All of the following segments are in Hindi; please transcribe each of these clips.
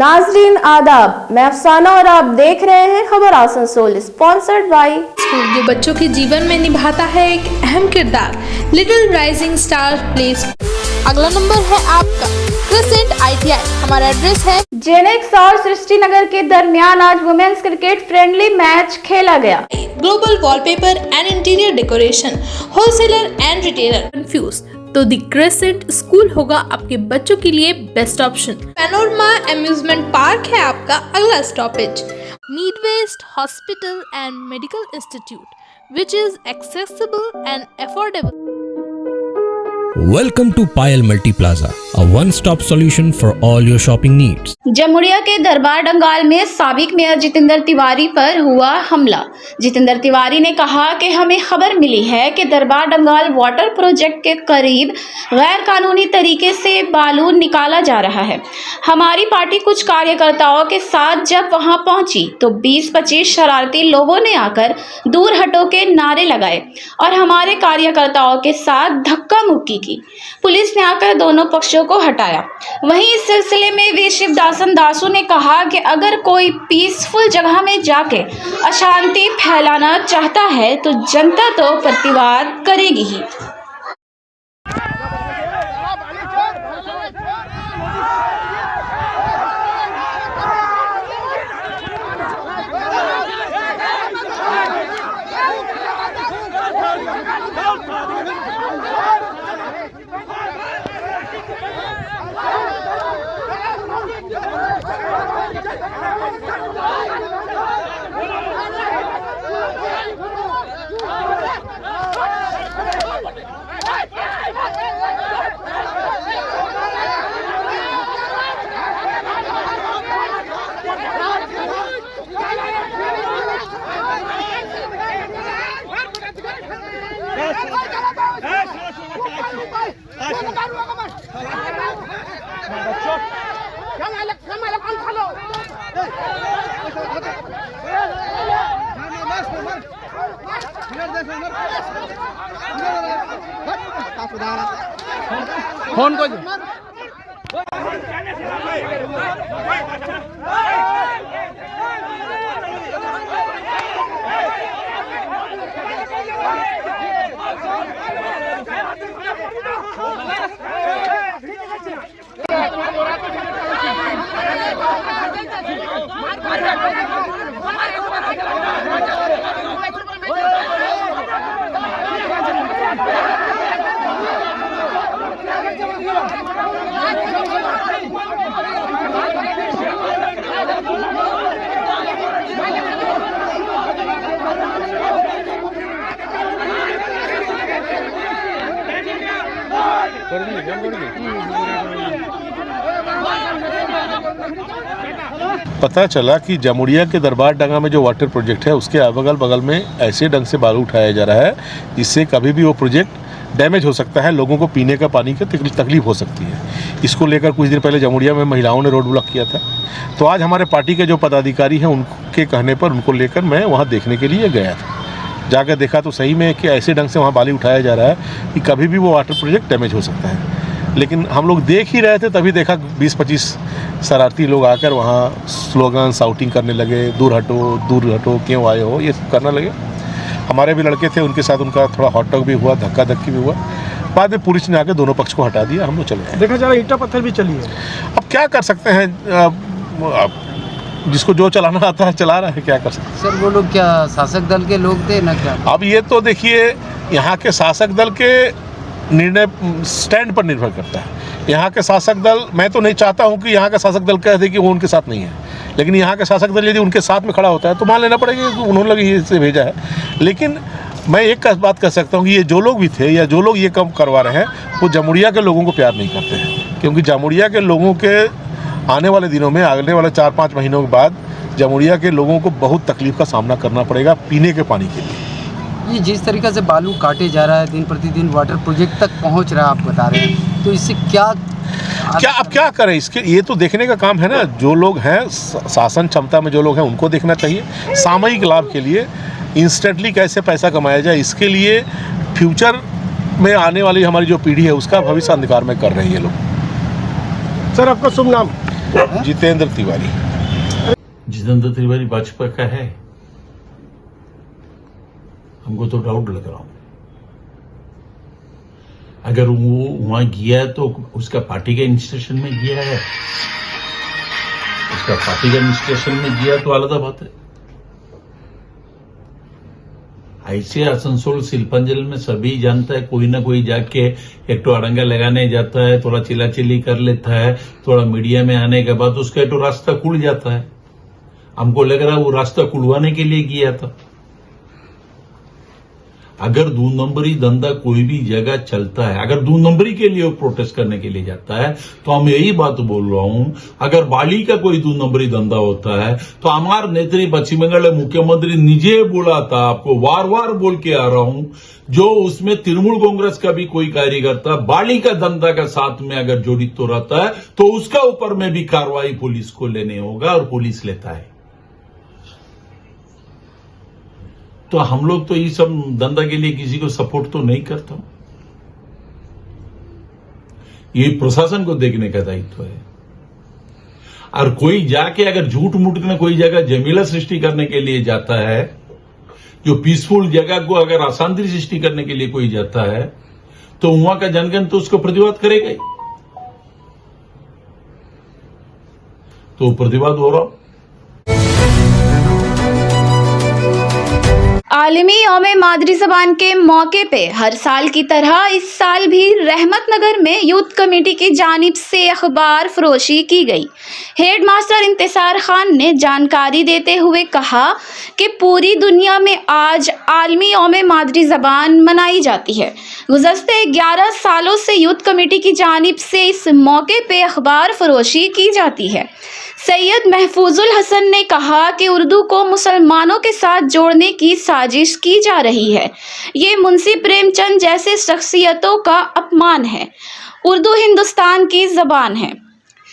नाजरीन आदाब, मैं अफसाना और आप देख रहे हैं खबर आसनसोल, स्पॉन्सर्ड बाय स्कूल जो बच्चों के जीवन में निभाता है एक अहम किरदार। Little rising star play school. अगला नंबर है आपका क्रिसेंट ITI। हमारा एड्रेस है जेनेक्स और सृष्टि नगर के दरमियान आज वुमेन्स क्रिकेट फ्रेंडली मैच खेला गया। Global wallpaper and interior decoration, wholesaler and retailer. Confuse तो द क्रिसेंट स्कूल होगा आपके बच्चों के लिए best option. Panorama amusement park है आपका अगला स्टॉपेज। नीडवेस्ट hospital and medical institute which is accessible and affordable. Welcome to Payal Multi Plaza, a one-stop solution for all your shopping needs. Jamuria के दरबार डंगाल में साबिक मेयर जितेंद्र तिवारी पर हुआ हमला। जितेंद्र तिवारी ने कहा कि हमें खबर मिली है कि दरबार डंगाल वाटर प्रोजेक्ट के करीब गैर कानूनी तरीके से बालू निकाला जा रहा है। हमारी पार्टी कुछ कार्यकर्ताओं के साथ जब वहां पहुंची तो 20-25 शरारती लोगों ने आकर दूर हटो के नारे लगाए और हमारे कार्यकर्ताओं के साथ धक्का मुक्की की। पुलिस ने आकर दोनों पक्षों को हटाया। वहीं इस सिलसिले में वीर शिवदासन दासू ने कहा कि अगर कोई पीसफुल जगह में जाके अशांति फैलाना चाहता है तो जनता तो प्रतिवाद करेगी ही। फोन को पता चला कि जमुड़िया के दरबार डंगा में जो वाटर प्रोजेक्ट है उसके अगल बगल में ऐसे ढंग से बालू उठाया जा रहा है जिससे कभी भी वो प्रोजेक्ट डैमेज हो सकता है, लोगों को पीने का पानी की तकलीफ हो सकती है। इसको लेकर कुछ दिन पहले जमुड़िया में महिलाओं ने रोड ब्लॉक किया था। तो आज हमारे पार्टी के जो पदाधिकारी हैं उनके कहने पर उनको लेकर मैं वहाँ देखने के लिए गया था। जाकर देखा तो सही में कि ऐसे ढंग से वहाँ बालू उठाया जा रहा है कि कभी भी वो वाटर प्रोजेक्ट डैमेज हो सकता है। लेकिन हम लोग देख ही रहे थे तभी देखा 20-25 शरारती लोग आकर वहाँ स्लोगन शाउटिंग करने लगे, दूर हटो क्यों आए हो, ये करने लगे। हमारे भी लड़के थे, उनके साथ उनका थोड़ा हॉट टॉक भी हुआ, धक्का धक्की भी हुआ। बाद में पुलिस ने आकर दोनों पक्ष को हटा दिया, हम लोग चले गए। देखा जा रहा है ईंटा पत्थर भी चली है। अब क्या कर सकते हैं, जिसको जो चलाना आता है चला रहा है, क्या कर सकते हैं। सर वो लोग क्या शासक दल के लोग थे ना क्या? अब ये तो देखिए यहाँ के शासक दल के निर्णय स्टैंड पर निर्भर करता है। यहाँ के शासक दल, मैं तो नहीं चाहता हूँ कि यहाँ का शासक दल कह दे कि वो उनके साथ नहीं है, लेकिन यहाँ का शासक दल यदि उनके साथ में खड़ा होता है तो मान लेना पड़ेगा कि उन्होंने लगी इसे भेजा है। लेकिन मैं एक बात कह सकता हूँ कि ये जो लोग भी थे या जो लोग ये काम करवा रहे हैं वो जमुड़िया के लोगों को प्यार नहीं करते हैं, क्योंकि जमुड़िया के लोगों के आने वाले दिनों में, आने वाले 4-5 महीनों के बाद जमुड़िया के लोगों को बहुत तकलीफ का सामना करना पड़ेगा पीने के पानी के लिए। ये जिस तरीके से बालू काटे जा रहा है, दिन प्रतिदिन वाटर प्रोजेक्ट तक पहुंच रहा है, आप बता रहे हैं, तो इससे क्या करें? इसके ये तो देखने का काम है ना, जो लोग हैं शासन क्षमता में जो लोग हैं उनको देखना चाहिए। सामयिक लाभ के लिए इंस्टेंटली कैसे पैसा कमाया जाए, इसके लिए फ्यूचर में आने वाली हमारी जो पीढ़ी है उसका भविष्य अंधकार में कर रहे हैं ये लोग। सर आपका शुभ नाम? जितेंद्र तिवारी। जितेंद्र तिवारी भाजपा का है, हमको तो डाउट लग रहा हूं। अगर वो वहां गया तो उसका पार्टी के इंस्टीट्यूशन में गया है, उसका पार्टी के इंस्टीट्यूशन में गया तो अलग बात है। ऐसे आसनसोल शिल्पांजलि में सभी जानता है, कोई ना कोई जाके एक तो अड़ंगा लगाने जाता है, थोड़ा चिल्लाचिल्ली कर लेता है, थोड़ा मीडिया में आने के बाद उसका तो रास्ता खुल जाता है। हमको लग रहा है वो रास्ता खुलवाने के लिए गया था। अगर 2 नंबरी धंधा कोई भी जगह चलता है, अगर 2 नंबरी के लिए वो प्रोटेस्ट करने के लिए जाता है, तो हम यही बात बोल रहा हूं, अगर बाली का कोई 2 नंबरी धंधा होता है तो हमारे नेत्री पश्चिम बंगाल मुख्यमंत्री निजे बोला था, आपको वार वार बोल के आ रहा हूं, जो उसमें तृणमूल कांग्रेस का भी कोई कार्यकर्ता बाली का धंधा का साथ में अगर जड़ित तो रहता है तो उसका ऊपर में भी कार्रवाई पुलिस को लेने होगा, और पुलिस लेता है। तो हम लोग तो ये सब धंधा के लिए किसी को सपोर्ट तो नहीं करता। ये प्रशासन को देखने का दायित्व है। और कोई जाके अगर झूठ मूठ में कोई जगह जमीला सृष्टि करने के लिए जाता है, जो पीसफुल जगह को अगर अशांति सृष्टि करने के लिए कोई जाता है, तो वहां का जनगण तो उसको प्रतिवाद करेगा ही। तो प्रतिवाद हो रहा। आलमी यौम मादरी ज़बान के मौके पे हर साल की तरह इस साल भी रहमतनगर में यूथ कमेटी की जानिब से अखबार फरोशी की गई। हेड मास्टर इंतसार खान ने जानकारी देते हुए कहा कि पूरी दुनिया में आज आलमी यौम मादरी ज़बान मनाई जाती है। गुज़श्ते 11 सालों से यूथ कमेटी की जानिब से इस मौके पे अखबार फरोशी की जाती है। सैयद महफूजुल हसन ने कहा कि उर्दू को मुसलमानों के साथ जोड़ने की साजिश की जा रही है। ये मुंशी प्रेमचंद जैसे शख्सियतों का अपमान है। उर्दू हिंदुस्तान की ज़बान है।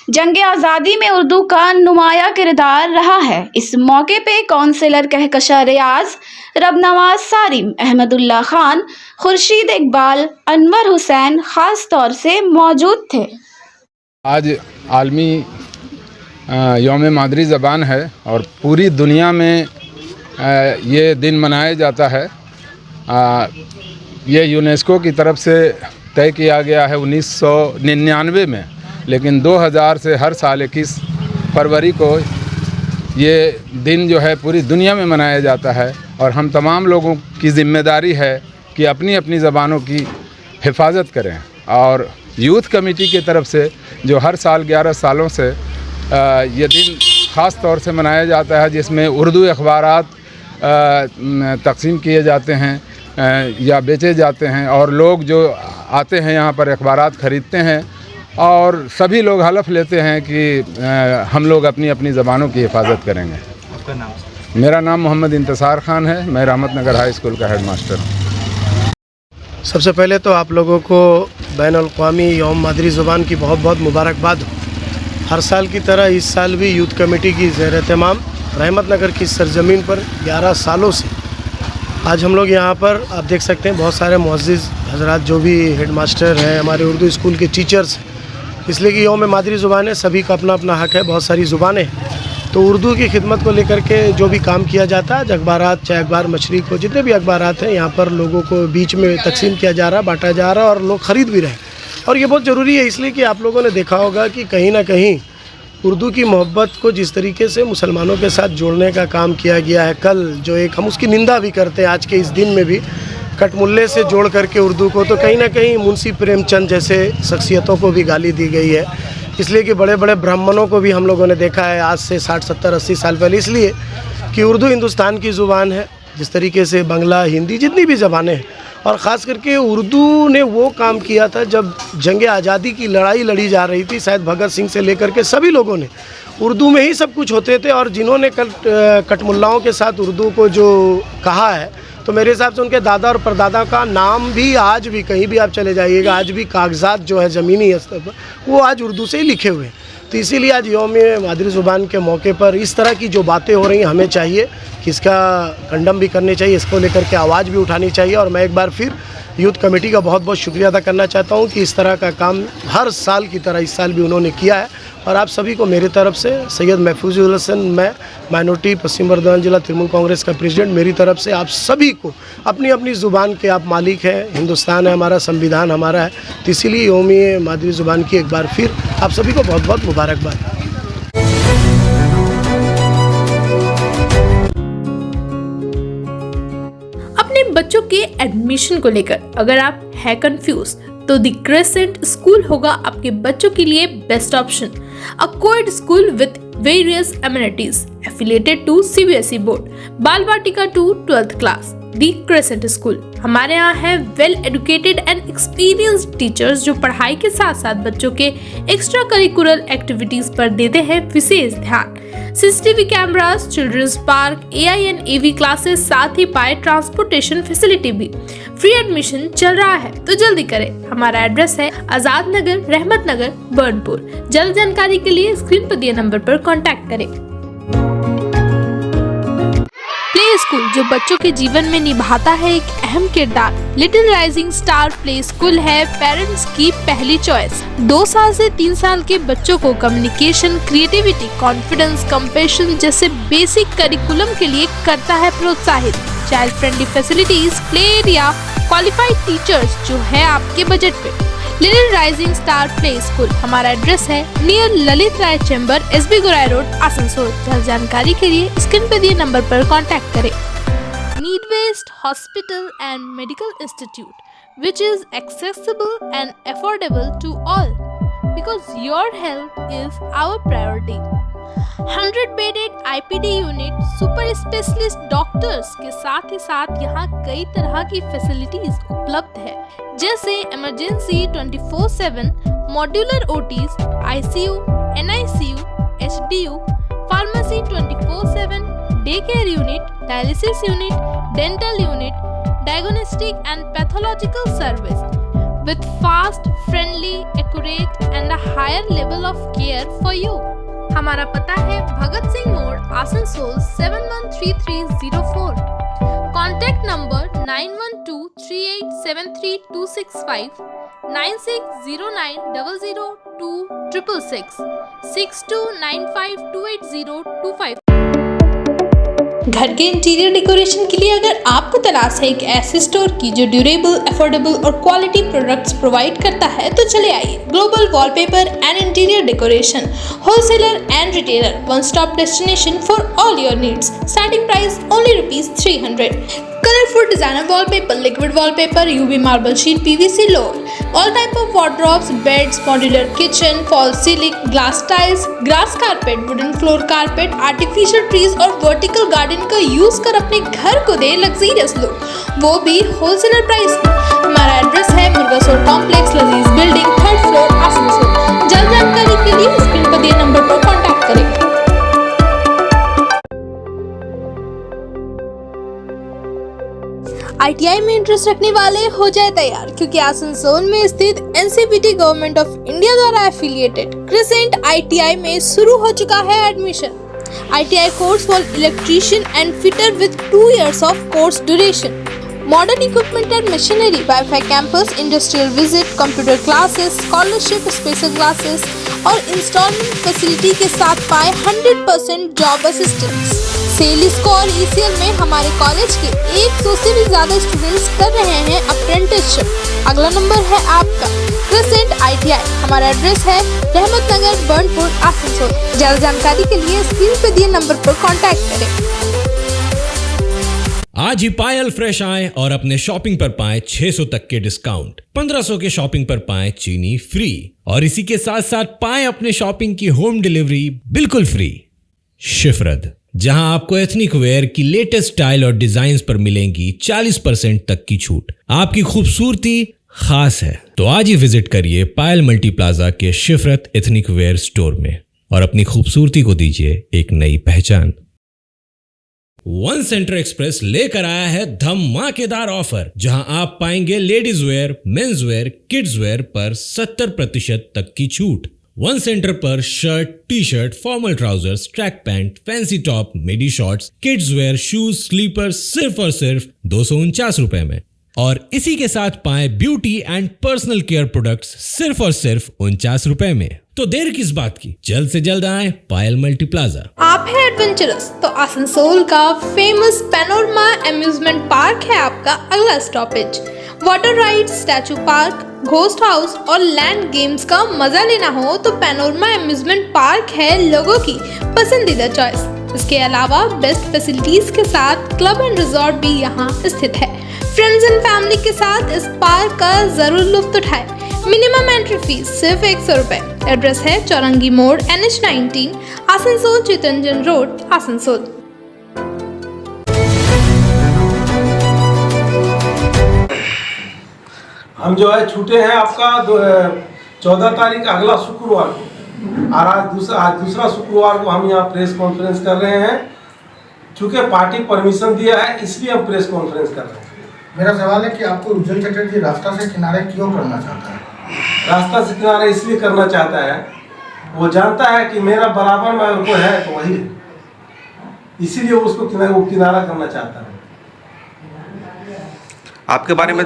जंग आज़ादी में उर्दू का नुमाया किरदार रहा है। इस मौके पे काउंसिलर कहकशा रियाज, रबनवाज सारिम, अहमदुल्ला खान, खुर्शीद इकबाल, अनवर हुसैन खास तौर से मौजूद थे। आज आलमी यौम मादरी ज़बान है और पूरी दुनिया में ये दिन मनाया जाता है। ये यूनेस्को की तरफ से तय किया गया है 1999 में, लेकिन 2000 से हर साल 21 फरवरी को ये दिन जो है पूरी दुनिया में मनाया जाता है। और हम तमाम लोगों की ज़िम्मेदारी है कि अपनी अपनी ज़बानों की हिफाजत करें। और यूथ कमेटी की तरफ से जो हर साल 11 सालों से ये दिन ख़ास तौर से मनाया जाता है, जिसमें उर्दू अखबारात तकसीम किए जाते हैं या बेचे जाते हैं, और लोग जो आते हैं यहाँ पर अखबारात ख़रीदते हैं, और सभी लोग हलफ लेते हैं कि हम लोग अपनी अपनी ज़बानों की हिफाजत करेंगे। आपका नाम? मेरा नाम मोहम्मद इंतसार खान है। मैं रहमतनगर हाई स्कूल का हेड मास्टर हूँ। सबसे पहले तो आप लोगों को बैनुल-अक़वामी यौम मादरी ज़ुबान की बहुत बहुत मुबारकबाद हो। हर साल की तरह इस साल भी यूथ कमेटी की ज़ेर-ए-एहतमाम रहमतनगर की सरजमीन पर 11 सालों से आज हम लोग यहाँ पर आप देख सकते हैं बहुत सारे मुअज़्ज़िज़ हज़रात जो भी हेड मास्टर हैं, हमारे उर्दू स्कूल के टीचर्स हैं, इसलिए कि यौम मादरी ज़ुबान है, सभी का अपना अपना हक़ है। बहुत सारी ज़ुबानें हैं, तो उर्दू की खिदमत को लेकर के जो भी काम किया जाता है, अखबारात चाहे अखबार मशरिक़ हो, जितने भी अखबारात हैं यहाँ पर लोगों को बीच में तकसीम किया जा रहा है, बांटा जा रहा है और लोग ख़रीद भी रहे हैं। और ये बहुत ज़रूरी है, इसलिए कि आप लोगों ने देखा होगा कि कहीं ना कहीं उर्दू की मोहब्बत को जिस तरीके से मुसलमानों के साथ जोड़ने का काम किया गया है, कल जो एक हम उसकी निंदा भी करते हैं, आज के इस दिन में भी कटमुल्ले से जोड़ करके उर्दू को, तो कहीं ना कहीं मुंशी प्रेमचंद जैसे शख्सियतों को भी गाली दी गई है। इसलिए कि बड़े बड़े ब्राह्मणों को भी हम लोगों ने देखा है आज से 60, 70, 80 साल पहले, इसलिए कि उर्दू हिंदुस्तान की ज़ुबान है। जिस तरीके से बांग्ला, हिंदी, जितनी भी ज़बानें हैं, और ख़ास करके उर्दू ने वो काम किया था जब जंग आज़ादी की लड़ाई लड़ी जा रही थी, शायद भगत सिंह से लेकर के सभी लोगों ने उर्दू में ही सब कुछ होते थे। और जिन्होंने कटमुल्लाओं के साथ उर्दू को जो कहा है, तो मेरे हिसाब से उनके दादा और परदादा का नाम भी आज भी कहीं भी आप चले जाइएगा, आज भी कागजात जो है ज़मीनी स्तर पर वो आज उर्दू से ही लिखे हुए हैं। तो इसीलिए आज यौम मादरी ज़ुबान के मौके पर इस तरह की जो बातें हो रही हैं, हमें चाहिए कि इसका कंडम भी करनी चाहिए, इसको लेकर के आवाज़ भी उठानी चाहिए। और मैं एक बार फिर यूथ कमेटी का बहुत बहुत शुक्रिया अदा करना चाहता हूं कि इस तरह का काम हर साल की तरह इस साल भी उन्होंने किया है। और आप सभी को मेरी तरफ से, सैयद महफूजुल हसन, मैं माइनॉरिटी पश्चिम बर्धमान जिला तृणमूल कांग्रेस का प्रेसिडेंट, मेरी तरफ से आप सभी को अपनी अपनी ज़ुबान के आप मालिक हैं। हिंदुस्तान है हमारा, संविधान हमारा है, तो इसीलिए यौम मादरी ज़ुबान की एक बार फिर आप सभी को बहुत बहुत मुबारकबाद। अपने बच्चों के एडमिशन को लेकर अगर आप है कंफ्यूज तो द क्रेसेंट स्कूल होगा आपके बच्चों के लिए best option. A coed school with various amenities affiliated to CBSE board, Bal Vatika to 12th class. The crescent school हमारे यहाँ है well educated and experienced teachers जो पढ़ाई के साथ साथ बच्चों के एक्स्ट्रा करिकुलर एक्टिविटीज पर देते हैं विशेष ध्यान। CCTV cameras, children's park, AI and AV classes, साथ ही पाए ट्रांसपोर्टेशन फैसिलिटी भी। फ्री एडमिशन चल रहा है तो जल्दी करें। हमारा एड्रेस है आजाद नगर, रहमत नगर, बर्नपुर। जल्द जानकारी के लिए स्क्रीन पर दिए नंबर पर कांटेक्ट करें। प्ले स्कूल जो बच्चों के जीवन में निभाता है एक अहम किरदार। Little rising star play school है पेरेंट्स की पहली चॉइस। 2 साल से 3 साल के बच्चों को कम्युनिकेशन, क्रिएटिविटी, कॉन्फिडेंस, कंपैशन जैसे बेसिक करिकुलम के लिए करता है प्रोत्साहित। Child friendly facilities, play area, qualified teachers जो है आपके बजट पे। Little rising star play school हमारा एड्रेस है नियर ललित राय चैम्बर, SB गोराई रोड, आसनसोल। जल्द जानकारी के लिए स्क्रीन पर दिए नंबर पर कांटेक्ट करें। Need-based hospital and medical institute which is accessible and affordable to all because your health is our priority. 100-bedded IPD unit, super specialist doctors के साथ ही साथ यहाँ कई तरह की फैसिलिटीज उपलब्ध है जैसे emergency 24/7, modular OTs, ICU, NICU, HDU, pharmacy 24/7, day care unit, dialysis unit, dental unit, diagnostic and pathological service with fast, friendly, accurate and a higher level of care for you. हमारा पता है भगत सिंह मोड़, आसनसोल 713304। Contact number 9123873265, 9609002666, 6295280255। घर के इंटीरियर डेकोरेशन के लिए अगर आपको तलाश है एक ऐसे स्टोर की जो ड्यूरेबल, अफोर्डेबल और क्वालिटी प्रोडक्ट्स प्रोवाइड करता है तो चले आइए global wallpaper and interior decoration, wholesaler and retailer, one stop destination for all your needs. Starting price only ₹300। Colorful designer wallpaper, liquid wallpaper, UV marble sheet, PVC load, all type of wardrobes, beds, modular kitchen, false ceiling, glass tiles, grass carpet, wooden floor carpet, artificial trees और vertical garden का यूज कर अपने घर को दे लग्जरियस लुक, वो भी होलसेलर प्राइस में। हमारा एड्रेस है मुर्गासोर कॉम्प्लेक्स, लजीज बिल्डिंग, 3rd फ्लोर, आसनसोल। जल्द जानकारी के लिए स्क्रीन पर दिए नंबर पर कॉन्टैक्ट करें। ITI में इंटरेस्ट रखने वाले हो जाए तैयार क्योंकि आसनसोल में स्थित NCVT गवर्नमेंट ऑफ इंडिया द्वारा एफिलिएटेड क्रेसेंट ITI में शुरू हो चुका है admission. ITI course for electrician and fitter with 2 years of course duration, modern equipment and machinery, wifi campus, industrial visit, computer classes, scholarship, special classes और इंस्टॉलमेंट फैसिलिटी के साथ पाए 100% जॉब असिस्टेंस। सेलिस्को और ECL में हमारे कॉलेज के 100 से भी ज्यादा स्टूडेंट्स कर रहे हैं अप्रेंटिसशिप। अगला नंबर है आपका क्रेसेंट ITI। हमारा एड्रेस है रहमत नगर, बर्नपुर, आसनसोल। ज्यादा जानकारी के लिए स्क्रीन पे दिए नंबर पर कांटेक्ट करें। आज ही पायल फ्रेश आए और अपने शॉपिंग पर पाएं 600 तक के डिस्काउंट। 1500 के शॉपिंग पर पाएं चीनी फ्री और इसी के साथ साथ पाएं अपने शॉपिंग की होम डिलीवरी बिल्कुल फ्री। शिफरत, जहां आपको एथनिक वेयर की लेटेस्ट स्टाइल और डिजाइन पर मिलेंगी 40% तक की छूट। आपकी खूबसूरती खास है तो आज ही विजिट करिए पायल मल्टी प्लाजा के शिफरत एथनिक वेयर स्टोर में और अपनी खूबसूरती को दीजिए एक नई पहचान। वन सेंटर एक्सप्रेस लेकर आया है धमाकेदार ऑफर जहां आप पाएंगे ladies wear, men's wear, kids wear पर 70% तक की छूट। वन सेंटर पर shirt, T shirt, formal trousers, track pant, fancy top, midi shorts, kids wear, shoes, slipper सिर्फ और सिर्फ 249 रुपए में। और इसी के साथ पाएं beauty and personal care products सिर्फ और सिर्फ 49 रुपए में। तो देर किस बात की, जल्द से जल्द आएं पायल मल्टीप्लाजा। आप है एडवेंचरस तो आसनसोल का फेमस पैनोरमा एम्यूजमेंट पार्क है आपका अगला stoppage. Water ride, statue park, ghost house और लैंड गेम्स का मजा लेना हो तो पैनोरमा एम्यूजमेंट पार्क है लोगों की पसंदीदा चॉइस। इसके अलावा बेस्ट फैसिलिटीज के साथ क्लब एंड रिजॉर्ट भी यहाँ स्थित है। फ्रेंड्स एंड फैमिली के साथ इस पार्क का जरूर लुत्फ उठाएं। मिनिमम एंट्री फीस सिर्फ 100 रुपए। एड्रेस है चौरंगी मोड़, NH19, आसनसोल, चितरंजन रोड, आसनसोल। हम जो है छूटे हैं आपका 14 तारीख अगला शुक्रवार को, और आज दूसरा शुक्रवार को हम यहाँ प्रेस कॉन्फ्रेंस कर रहे हैं। चूँकि पार्टी परमिशन दिया है इसलिए हम प्रेस कॉन्फ्रेंस कर रहे हैं। मेरा सवाल है कि आपको उज्जवल चटर्जी रास्ता से किनारे क्यों करना चाहता है? रास्ता से किनारे इसलिए करना चाहता है, वो जानता है कि मेरा बराबर में अगर कोई है तो वही है, इसीलिए उसको वो किनारा करना चाहता है। आपके बारे में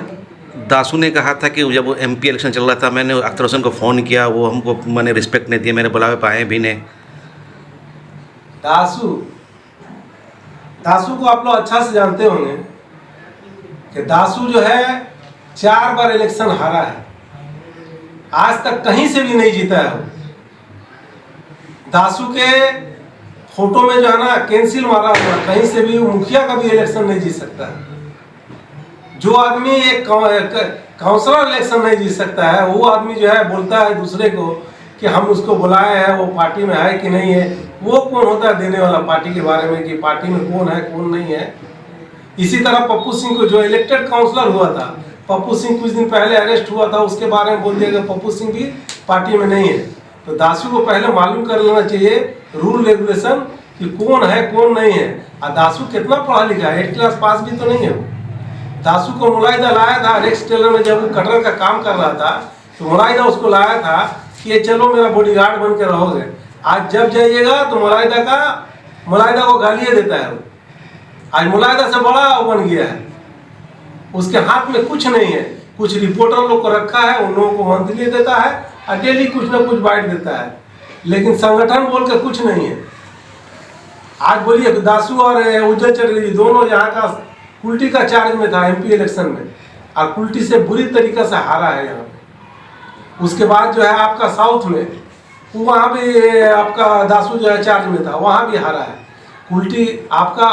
दासू ने कहा था कि जब वो MP इलेक्शन चल रहा था, मैंने अख्तर हुसैन को फ़ोन किया, वो हमको मैंने रिस्पेक्ट नहीं दिया, मेरे बुलावे पे आए भी नहीं। दासू को आप लोग अच्छा से जानते होंगे कि दासू जो है 4 बार इलेक्शन हारा है, आज तक कहीं से भी नहीं जीता है। दासू के फोटो में जो है ना कैंसिल मारा हुआ, कहीं से भी मुखिया का भी इलेक्शन नहीं जीत सकता है। जो आदमी एक काउंसलर इलेक्शन नहीं जीत सकता है, वो आदमी जो है बोलता है दूसरे को कि हम उसको बुलाए हैं, वो पार्टी में है कि नहीं है। वो कौन होता है देने वाला पार्टी के बारे में कि पार्टी में कौन है कौन नहीं है। इसी तरह पप्पू सिंह को जो इलेक्टेड काउंसलर हुआ था, पप्पू सिंह कुछ दिन पहले अरेस्ट हुआ था, उसके बारे में बोल दिया कि पप्पू सिंह भी पार्टी में नहीं है। तो दासू को पहले मालूम कर लेना चाहिए रूल रेगुलेशन कि कौन है कौन नहीं है। और दासू कितना पढ़ा लिखा है, 8th क्लास पास भी तो नहीं है। दासू को मुलाहिदा लाया था रेक्स टेलर में, जब वो कटर का काम कर रहा था तो मुलाहिदा उसको लाया था कि ये चलो मेरा बॉडीगार्ड बन के रहोगे। आज जब जाइएगा तो मुलाहिदा को गालियाँ देता है। आज मुलाहिदा से बड़ा बन गया है, उसके हाथ में कुछ नहीं है। कुछ रिपोर्टर लोग को रखा है, उन लोगों को मंथली देता है और डेली कुछ ना कुछ बाइट देता है, लेकिन संगठन बोल के कुछ नहीं है। आज बोलिए दासू और उज्जवल चटर्जी दोनों यहाँ का कुल्टी का चार्ज में था MP इलेक्शन में, और कुल्टी से बुरी तरीके से हारा है यहाँ पे। उसके बाद जो है आपका साउथ में, वहाँ भी आपका दासू जो है चार्ज में था, वहाँ भी हारा है। कुल्टी आपका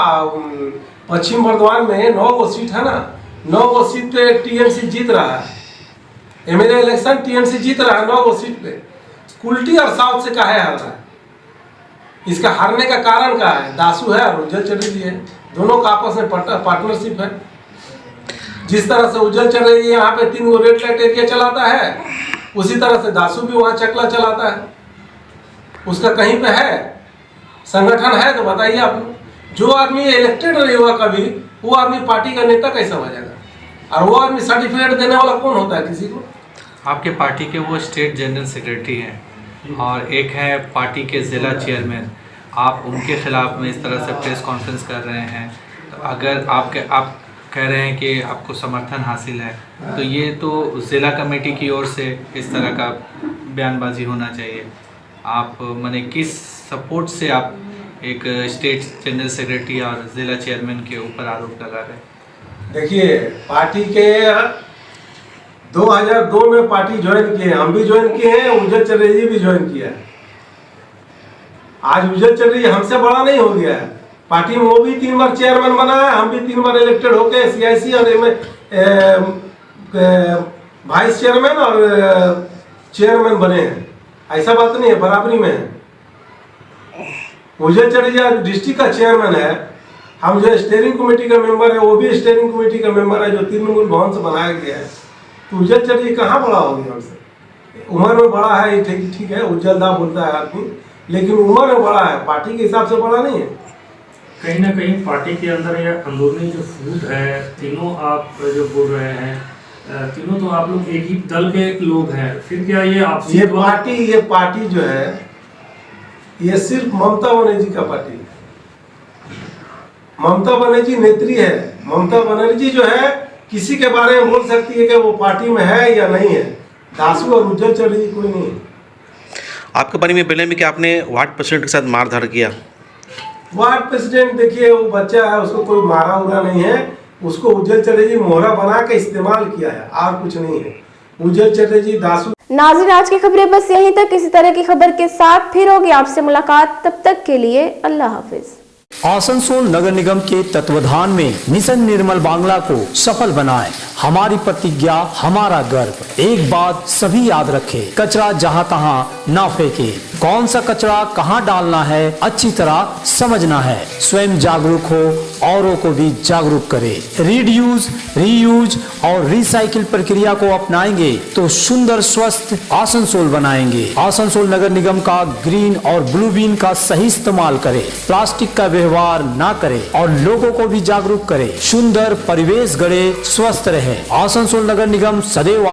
पश्चिम बर्धमान में 9 गो सीट है ना, 9 गो सीट पे TMC जीत रहा है। MLA इलेक्शन TMC जीत रहा है 9 गो सीट पे। कुल्टी और साउथ से काहे हार रहा है? इसका हारने का कारण क्या है? दासू है और उज्जवल चटर्जी है, दोनों का आपस में पार्टनरशिप है। जिस तरह से उज्जवल चटर्जी यहाँ पे 3 गो रेड लाइट एरिया चलाता है, उसी तरह से दासू भी वहाँ चकला चलाता है। उसका कहीं पे है संगठन है तो बताइए आप। जो आदमी इलेक्टेड नहीं हुआ कभी, वो आदमी पार्टी का नेता कैसे हो जाएगा? और वो आदमी सर्टिफिकेट देने वाला कौन होता है किसी को? आपके पार्टी के वो स्टेट जनरल सेक्रेटरी हैं और एक है पार्टी के ज़िला चेयरमैन। आप उनके खिलाफ में इस तरह से प्रेस कॉन्फ्रेंस कर रहे हैं, तो अगर आप कह रहे हैं कि आपको समर्थन हासिल है, तो ये तो ज़िला कमेटी की ओर से इस तरह का बयानबाजी होना चाहिए। आप माने किस सपोर्ट से आप एक स्टेट जनरल सेक्रेटरी और ज़िला चेयरमैन के ऊपर आरोप लगा रहे हैं? देखिए, पार्टी के 2002 में पार्टी ज्वाइन किए, हम भी ज्वाइन किए हैं, उज्जवल चटर्जी भी ज्वाइन किया है। आज उज्जवल चटर्जी हमसे बड़ा नहीं हो गया है पार्टी में। वो भी 3 बार चेयरमैन बना है, हम भी 3 बार इलेक्टेड होके CIC और वाइस चेयरमैन और चेयरमैन बने हैं। ऐसा बात नहीं है, बराबरी में है। उज्जवल चटर्जी आज डिस्ट्रिक्ट का चेयरमैन है, हम जो स्टेयरिंग कमेटी का मेंबर है वो भी स्टेयरिंग कमेटी का मेंबर है जो तृणमूल भवन से बनाया गया है। तो उज्जवल चटर्जी कहाँ बड़ा हो गया हमसे? उम्र में बड़ा है, ठीक है, उज्जवल दा बोलता है आदमी, लेकिन उम्र में बड़ा है, पार्टी के हिसाब से बड़ा नहीं है। कहीं ना कहीं पार्टी के अंदर या अंदरूनी जो फूट है, तीनों आप जो बोल रहे हैं, तीनों तो आप लोग एक ही दल के लोग हैं, फिर क्या ये आप ये पार्टी जो है ये सिर्फ ममता बनर्जी का पार्टी है। ममता बनर्जी नेत्री है। ममता बनर्जी जो है किसी के बारे में बोल सकती है कि वो पार्टी में है या नहीं है। दासू और उज्जवल चटर्जी कोई नहीं है। आपके बारे में पहले में कि आपने वार्ड प्रेसिडेंट के साथ मारधाड़ किया। वार्ड प्रेसिडेंट देखिए वो बच्चा है, उसको कोई मारा उरा नहीं है। उसको उज्जवल चटर्जी मोहरा बना के इस्तेमाल किया है और कुछ नहीं है। उज्जवल चटर्जी दासू। नाज़रीन, आज की खबरें बस यहीं तक। किसी तरह की खबर के साथ फिर होगी आपसे मुलाकात। तब तक के लिए अल्लाह हाफिज। आसनसोल नगर निगम के तत्वाधान में मिशन निर्मल बांग्ला को सफल बनाएं। हमारी प्रतिज्ञा, हमारा गर्व। एक बात सभी याद रखें, कचरा जहां तहां ना फेंके। कौन सा कचरा कहां डालना है अच्छी तरह समझना है। स्वयं जागरूक हो, औरों को भी जागरूक करें। रीयूज, रीयूज और रिसाइकिल प्रक्रिया को अपनाएंगे तो सुंदर स्वस्थ आसनसोल बनाएंगे। आसनसोल नगर निगम का ग्रीन और ब्लू बीन का सही इस्तेमाल करें। प्लास्टिक का व्यवहार ना करें और लोगों को भी जागरूक करें। सुंदर परिवेश गढ़े, स्वस्थ रहे। आसनसोल नगर निगम सदैव